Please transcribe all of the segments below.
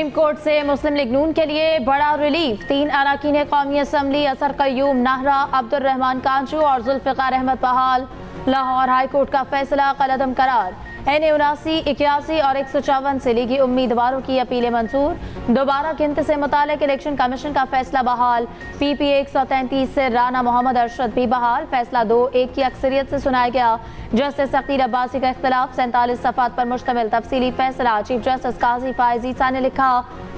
Supreme court से मुस्लिम league नून के लिए बड़ा रिलीफ। 3 अरकान कौमी असम्बली असर कय्यूम नाहरा, अब्दुल रहमान कांचू और जुल्फ़िकार अहमद बहाल। लाहौर हाई कोर्ट का फैसला कलअदम करार। NA 79, 81 और 154 से लीगी उम्मीदवारों की अपीलें मंजूर। दोबारा गिनती से मुतालिक इलेक्शन कमीशन का फैसला बहाल। PPA 133 से राना मोहम्मद अरशद भी बहाल। फैसला 2-1 की अक्सरियत से सुनाया गया। जस्टिस अकील अब्बासी का इख्तलाफ 47 सफ़ात पर मुश्तमिल तफसीली फैसला। चीफ जस्टिस काजी फायज ईसा ने लिखा,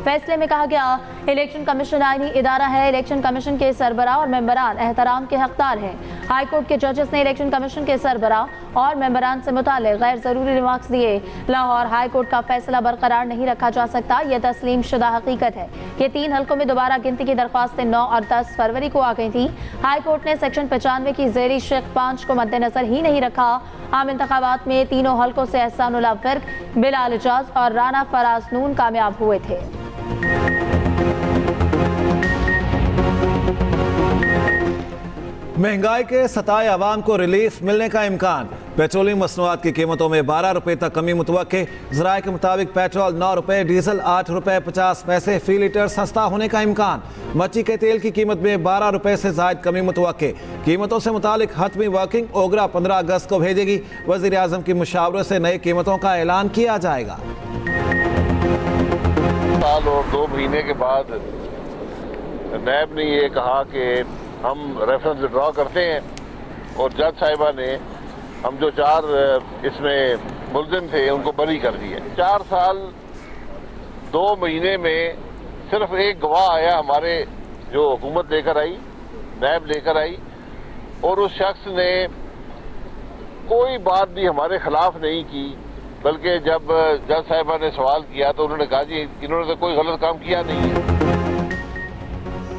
फैसले में कहा गया इलेक्शन कमीशन आईनी इदारा है। इलेक्शन कमीशन के सरबराह और मेंबरान एहतराम के हकदार हैं। हाई कोर्ट के जजेस ने इलेक्शन कमीशन के सरबराह और मेंबरान से मुतालिक गैर जरूरी रिमार्क्स दिए। लाहौर हाई कोर्ट का फैसला बरकरार नहीं रखा जा सकता, यह तस्लीम शुदा हकीकत है। ये 3 हल्कों में दोबारा गिनती की दरख्वास्तें 9 और 10 फरवरी को आ गई थी। हाई कोर्ट ने सेक्शन 95 की ज़ेरी शेख 5 को मद्देनजर ही नहीं रखा। आम इंतखाबात में तीनों हल्कों से एहसानुल्लाह विर्क, बिलाल इजाज और राना फराज नून कामयाब हुए थे। महंगाई के सताए अवाम को रिलीफ मिलने का इम्कान। पेट्रोलियम मसनूआत की कीमतों में 12 रुपए तक कमी मुतवक्के। ज़राए के मुताबिक पेट्रोल 9 रुपए, डीजल 8 रुपए 50 पैसे फी लीटर सस्ता होने का इम्कान। मच्छी के तेल की कीमत में 12 रुपए से जायद कमी मुतवक्के। कीमतों से मुतालिक हतमी वर्किंग ओगरा 15 अगस्त को भेजेगी। वज़ीर आज़म की मुशावरत से नई कीमतों का ऐलान किया जाएगा। साल और 2 महीने के बाद नैब ने ये कहा कि हम रेफरेंस विड्रॉ करते हैं और जज साहिबा ने हम जो 4 इसमें मुलजिम थे उनको बरी कर दिए। 4 साल 2 महीने में सिर्फ एक गवाह आया हमारे, जो हुकूमत लेकर आई, नैब लेकर आई, और उस शख्स ने कोई बात भी हमारे खिलाफ नहीं की, बल्कि जब जज साहिबा ने सवाल किया तो उन्होंने कहा जी इन्होंने तो कोई गलत काम किया नहीं है।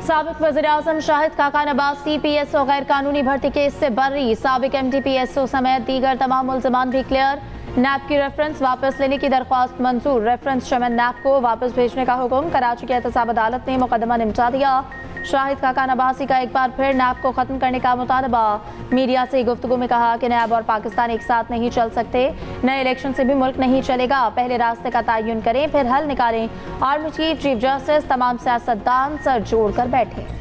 साबिक वज़ीर आज़म शाहिद खाकान अब्बासी PSO गैर कानूनी भर्ती केस से बरी। साबिक MD PSO समेत दीगर तमाम मुल्ज़िमान भी क्लियर। नैब की रेफरेंस वापस लेने की दरख्वास्त मंजूर। रेफरेंस शमन नैब को वापस भेजने का हुक्म। कराची की एहतसाब अदालत ने मुकदमा निपटा दिया। शाहिद खाकान अब्बासी का एक बार फिर नैब को ख़त्म करने का मुतालबा। मीडिया से गुफ्तगू में कहा कि नैब और पाकिस्तान एक साथ नहीं चल सकते। नए इलेक्शन से भी मुल्क नहीं चलेगा। पहले रास्ते का तयन करें, फिर हल निकालें। आर्मी चीफ, चीफ जस्टिस, तमाम सियासतदान सर जोड़ कर बैठे।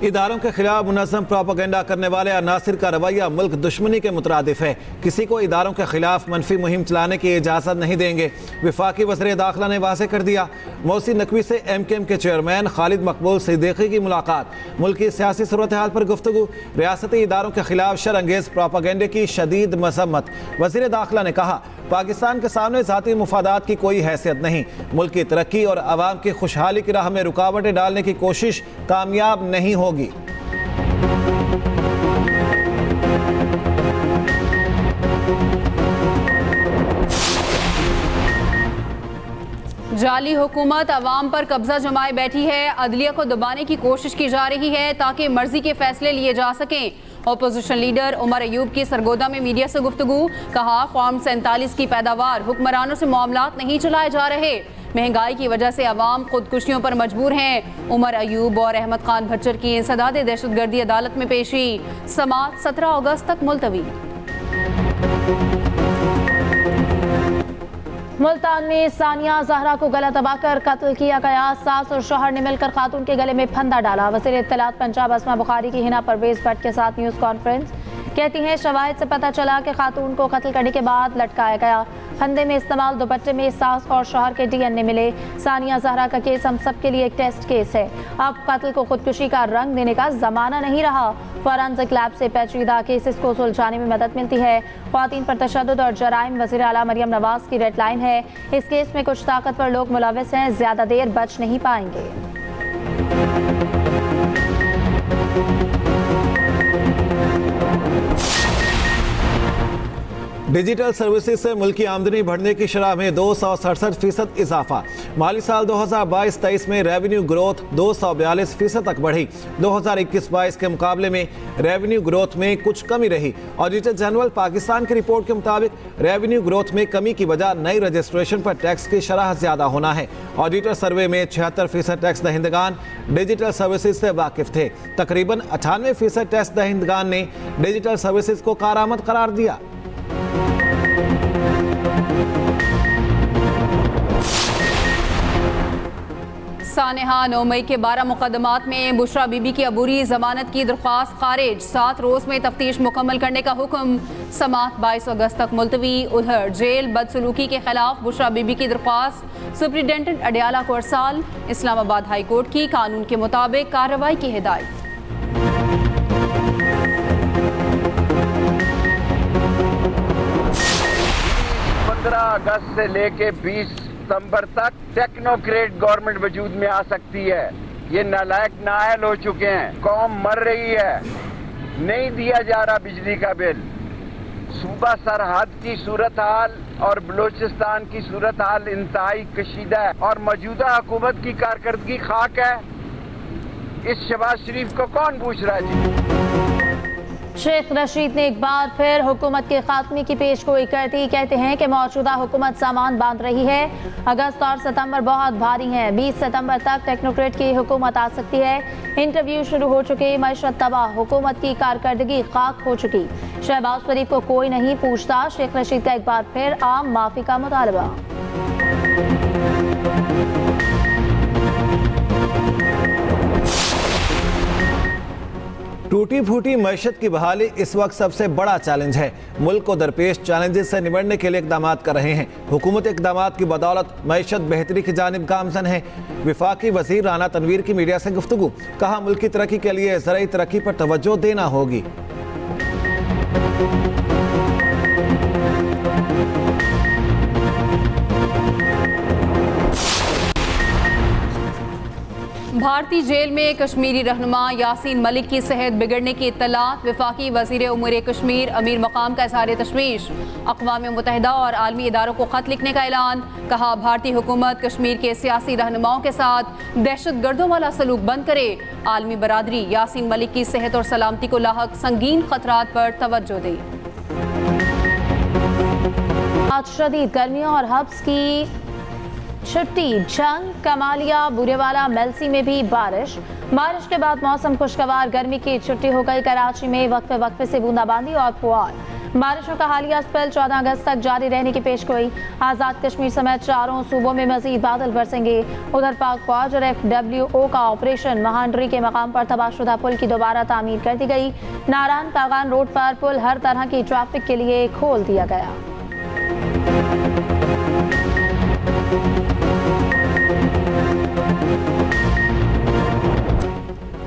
इदारों के खिलाफ मुनज़्ज़म प्रोपेगेंडा करने वाले अनासिर का रवैया मुल्क दुश्मनी के मुतरादिफ है। किसी को इदारों के खिलाफ मनफी मुहिम चलाने की इजाज़त नहीं देंगे। वफाकी वज़ीर दाखिला ने वाज़ेह कर दिया। मोहसिन नकवी से MKM के चेयरमैन खालिद मकबूल सिद्दीकी की मुलाकात। मुल्क की सियासी सूरत हाल पर गुफ्तगू। रियासती इदारों के खिलाफ शरअंगेज़ प्रोपेगेंडे की शदीद मज़म्मत। वज़ीर दाखिला ने कहा, पाकिस्तान के सामने ज़ाती मुफादात की कोई हैसियत नहीं। मुल्क की तरक्की और आवाम की खुशहाली की राह में रुकावटें डालने की कोशिश कामयाब नहीं होगी। जाली हुकूमत अवाम पर कब्जा जमाए बैठी है। अदलिया को दबाने की कोशिश की जा रही है ताकि मर्जी के फैसले लिए जा सकें। अपोजिशन लीडर उमर अयूब की सरगोदा में मीडिया से गुफ्तगू। कहा, फॉर्म 47 की पैदावार, हुक्मरानों से मामलात नहीं चलाए जा रहे। महंगाई की वजह से अवाम खुदकुशियों पर मजबूर हैं। उमर अयूब और अहमद खान भच्चर की इंसदाद दहशतगर्दी अदालत में पेशी। समाअत 17 अगस्त तक मुलतवी। मुल्तान में सानिया जहरा को गला दबाकर कत्ल किया गया। सास और शौहर ने मिलकर खातून के गले में फंदा डाला। वज़ीर इत्तलात पंजाब अस्मा बुखारी की हिना परवेज भट्ट के साथ न्यूज़ कॉन्फ्रेंस। कहती हैं, शवाहिद से पता चला कि खातून को कत्ल करने के बाद लटकाया गया। फंदे में इस्तेमाल दुपट्टे में सास और शौहर के DNA मिले। सानिया जहरा का केस हम सब के लिए एक टेस्ट केस है। अब कत्ल को खुदकुशी का रंग देने का जमाना नहीं रहा। फॉरेंसिक लैब से पेचीदा केसेस को सुलझाने में मदद मिलती है। ख्वातीन पर तशद्दुद और जराइम वज़ीर आला मरियम नवाज की रेड लाइन है। इस केस में कुछ ताकतवर लोग मुलविस हैं, ज्यादा देर बच नहीं पाएंगे। डिजिटल सर्विसेज से मुल्क की आमदनी बढ़ने की शरह में 267% इजाफा। माली साल 2022-23 में रेवेन्यू ग्रोथ 242% तक बढ़ी। 2021-22 के मुकाबले में रेवेन्यू ग्रोथ में कुछ कमी रही। ऑडिटर जनरल पाकिस्तान की रिपोर्ट के मुताबिक रेवेन्यू ग्रोथ में कमी की वजह नई रजिस्ट्रेशन पर टैक्स की शरह ज्यादा होना है। ऑडिटर सर्वे में 76% टैक्स दहिंदगान डिजिटल सर्विसेज से वाकिफ थे। तकरीबन 98% टैक्स दहिंदगान ने डिजिटल सर्विसेज को कारामद करार दिया। सानेहा 9 मई के 12 मुकदमात में बुशरा बीबी की अबूरी जमानत की दरख्वास्त खारिज। 7 रोज में तफ्तीश मुकम्मल करने का हुक्म। समात 22 अगस्त तक मुलतवी। उधर जेल बदसलूकी के खिलाफ बुशरा बीबी की दरख्वास्त सुप्रिंटेंडेंट अडियाला को अरसाल। इस्लामाबाद हाई कोर्ट की कानून के मुताबिक कार्रवाई की हिदायत। 15 अगस्त से लेके 20 सितंबर तक टेक्नोक्रेट गवर्नमेंट वजूद में आ सकती है। ये नालायक नाअहल हो चुके हैं। कौम मर रही है, नहीं दिया जा रहा बिजली का बिल। सूबा सरहद की सूरत हाल और बलूचिस्तान की सूरत हाल इंतहाई कशीदा है और मौजूदा हुकूमत की कारकर्दगी खाक है। इस शहबाज शरीफ को कौन पूछ रहा है जी? शेख रशीद ने एक बार फिर हुकूमत के खात्मे की पेशगोई कर दी। कहते हैं कि मौजूदा हुकूमत सामान बांध रही है। अगस्त और सितंबर बहुत भारी हैं। 20 सितंबर तक टेक्नोक्रेट की हुकूमत आ सकती है। इंटरव्यू शुरू हो चुके, मईशत तबाह, हुकूमत की कारकर्दगी खाक हो चुकी। शहबाज शरीफ को कोई नहीं पूछता। शेख रशीद का एक बार फिर आम माफी का मुतालबा। टूटी फूटी मईशत की बहाली इस वक्त सबसे बड़ा चैलेंज है। मुल्क को दरपेश चैलेंजेस से निपटने के लिए इकदाम कर रहे हैं। हुकूमत इकदाम की बदौलत मईशत बेहतरी की जानिब गामजन है। विफाकी वजीर राना तनवीर की मीडिया से गुफ्तगू। कहा, मुल्क की तरक्की के लिए ज़राई तरक्की पर तवज्जो देना होगी। भारतीय जेल में कश्मीरी रहनुमा यासीन मलिक की सेहत बिगड़ने की इत्तलात। वफाकी वज़ीर उमूर कश्मीर अमीर मकाम का इज़हार तशवीश। अक़वाम मुत्तहिदा और आलमी इदारों को ख़त लिखने का ऐलान। कहा, भारतीय हुकूमत कश्मीर के सियासी रहनुमाओं के साथ दहशत गर्दों वाला सलूक बंद करे। आलमी बरादरी यासीन मलिक की सेहत और सलामती को लाहक संगीन खतरात पर तवज्जो दे। आज शदीद गर्मियों और हब्स की छुट्टी। जंग, कमालिया, बुरेवाला, मेलसी में भी बारिश के बाद मौसम खुशगवार। गर्मी की छुट्टी हो गई। कराची में वक्फे वक्फे से बूंदाबांदी और फुआर। बारिशों का हालिया स्पेल 14 अगस्त तक जारी रहने की पेशगोई। आज़ाद कश्मीर समेत 4 सूबों में मजीद बादल बरसेंगे। उधर पाक फौज और FWO का ऑपरेशन महांडरी के मकाम पर तबाहशुदा पुल की दोबारा तामीर कर दी गई। नारायण कागान रोड पर पुल हर तरह की ट्रैफिक के लिए खोल दिया गया।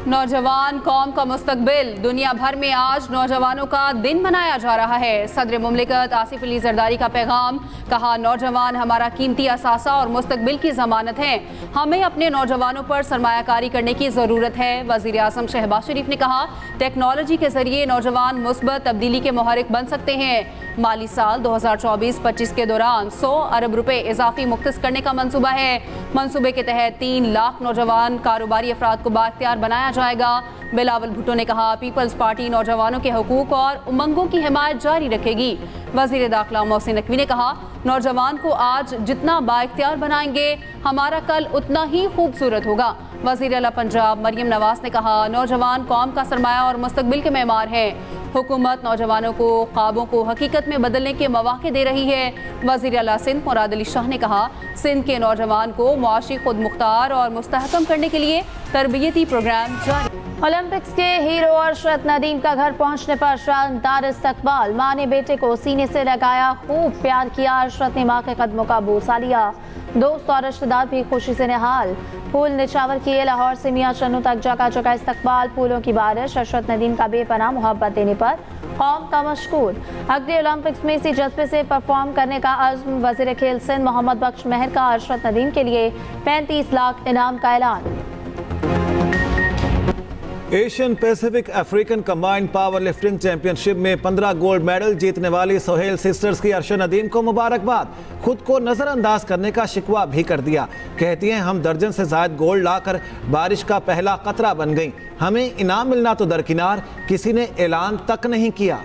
नौजवान कौम का मुस्तकबिल। दुनिया भर में आज नौजवानों का दिन मनाया जा रहा है। सदर मुमलिकत आसिफ अली जरदारी का पैगाम। कहा, नौजवान हमारा कीमती असासा और मुस्तकबिल की जमानत हैं। हमें अपने नौजवानों पर सरमायाकारी करने की ज़रूरत है। वज़ीर आज़म शहबाज शरीफ ने कहा, टेक्नोलॉजी के जरिए नौजवान मुस्बत तब्दीली के मुहर्रिक बन सकते हैं। माली साल 2024-25 के दौरान 100 अरब रुपए इजाफी मुख्तस करने का मंसूबा है। मंसूबे के तहत 3 लाख नौजवान कारोबारी अफराद को बाख्तियार बनाया जाएगा। बिलावल भुट्टो ने कहा, पीपल्स पार्टी नौजवानों के हुकूक और उमंगों की हिमायत जारी रखेगी। वज़ीर दाखिला मोहसिन नकवी ने कहा, नौजवान को आज जितना बाख्तियार बनाएंगे हमारा कल उतना ही खूबसूरत होगा। वज़ीर आला पंजाब मरियम नवाज ने कहा, नौजवान कौम का सरमाया और मुस्तकबिल के मेमार हैं। हुकूमत नौजवानों को ख्वाबों को हकीकत में बदलने के मौके दे रही है। वज़ीर आला सिंध मुराद अली शाह ने कहा, सिंध के नौजवान को मुआशी खुद मुख्तार और मुस्तहकम करने के लिए तरबियती प्रोग्राम जारी। ओलंपिक्स के हीरो अरशद नदीम का घर पहुंचने पर शानदार इस्तकबाल। मां ने बेटे को सीने से लगाया, खूब प्यार किया। अरशद ने मां के कदमों का बोसा लिया। दोस्त और रिश्तेदार भी खुशी से निहाल। फूल निछावर किए। लाहौर से मियां चन्नू तक जगह जगह इस्तकबाल, फूलों की बारिश। अरशद नदीम का बेपनाह मोहब्बत देने पर कौम का मशकूर। अगले ओलंपिक्स में इसी जज्बे से परफॉर्म करने का अज़्म। वज़ीर खेल सिंध मोहम्मद बख्श मेहर का अरशद नदीम के लिए 35 लाख इनाम का ऐलान। Asian Pacific African combined power lifting championship में 15 गोल्ड मेडल जीतने वाली सोहेल सिस्टर्स की अर्शा नदीम को मुबारकबाद। खुद को नजरअंदाज करने का शिकवा भी कर दिया। कहती हैं हम दर्जन से ज्यादा गोल्ड लाकर बारिश का पहला कतरा बन गई। हमें इनाम मिलना तो दरकिनार, किसी ने ऐलान तक नहीं किया।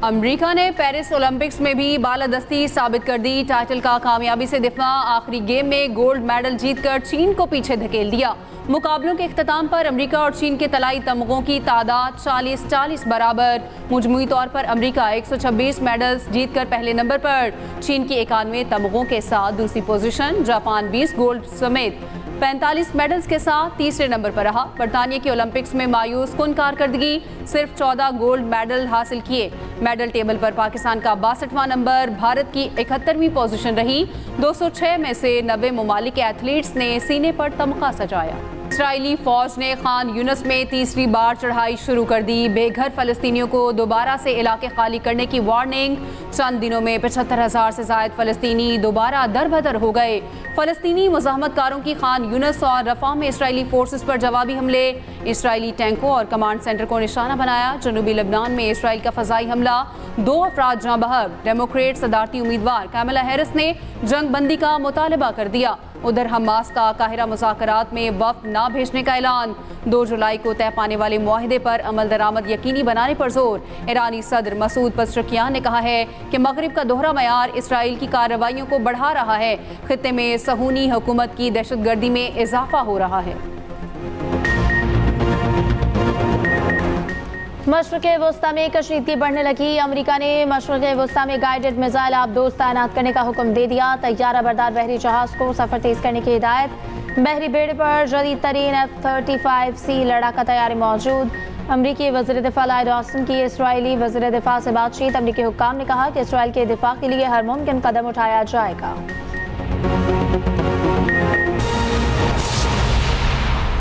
अमेरिका ने पेरिस ओलंपिक्स में भी बालादस्ती साबित कर दी। टाइटल का कामयाबी से दिफा, आखिरी गेम में गोल्ड मेडल जीतकर चीन को पीछे धकेल दिया। मुकाबलों के इख्तिताम पर अमेरिका और चीन के तलाई तमगों की तादाद 40-40 बराबर। मजमूई तौर पर अमेरिका 126 मेडल्स जीतकर पहले नंबर पर, चीन की 91 तमगों के साथ दूसरी पोजीशन, जापान 20 गोल्ड समेत 45 मेडल्स के साथ तीसरे नंबर पर रहा। बरतानिया की ओलंपिक्स में मायूस कुन कारकर्दगी, सिर्फ 14 गोल्ड मेडल हासिल किए। मेडल टेबल पर पाकिस्तान का 62वां नंबर, भारत की 71वीं पोजीशन रही। 206 में से 90 ममालिक के एथलीट्स ने सीने पर तमगा सजाया। इसराइली फौज ने खान यूनस में तीसरी बार चढ़ाई शुरू कर दी। बेघर फलस्तीनियों को दोबारा से इलाके खाली करने की वार्निंग। चंद दिनों में 75,000 से ज्यादा फलस्तीनी दोबारा दरबदर हो गए। फलस्तीनी मुजाहमतकारों की खान यूनस और रफा में इसराइली फोर्सेस पर जवाबी हमले। इसराइली टैंकों और कमांड सेंटर को निशाना बनाया। जनूबी लेबनान में इसराइल का फजाई हमला, 2 अफराद जाँ बहक। डेमोक्रेट सदारती उम्मीदवार कैमला हैरिस ने जंग बंदी का मुतालबा कर दिया। उधर हमास का काहिरा मुज़ाकरात में वफ्द ना भेजने का ऐलान। 2 जुलाई को तय पाने वाले मुआहिदे पर अमल दरामद यकीनी बनाने पर जोर। ईरानी सदर मसूद पज़ेश्कियान ने कहा है कि मगरिब का दोहरा मयार इसराइल की कार्रवाइयों को बढ़ा रहा है। खित्ते में सहूनी हुकूमत की दहशतगर्दी में इजाफा हो रहा है। मशरक़े वस्ता में कशीदगी बढ़ने लगी। अमेरिका ने मशरक़े वस्ता में गाइडेड मिसाइल आबदोज तैनात करने का हुक्म दे दिया। तैयारा बरदार बहरी जहाज को सफर तेज करने की हिदायत। बहरी बेड़े पर जदीद तरीन F-35C लड़ाका तैयारी मौजूद। अमरीकी वज़ीर दिफा लॉयड ऑस्टिन की इसराइली वज़ीर दिफा से बातचीत। अमरीकी हुक्काम ने कहा कि इसराइल के दिफा के लिए हर मुमकिन कदम उठाया जाएगा।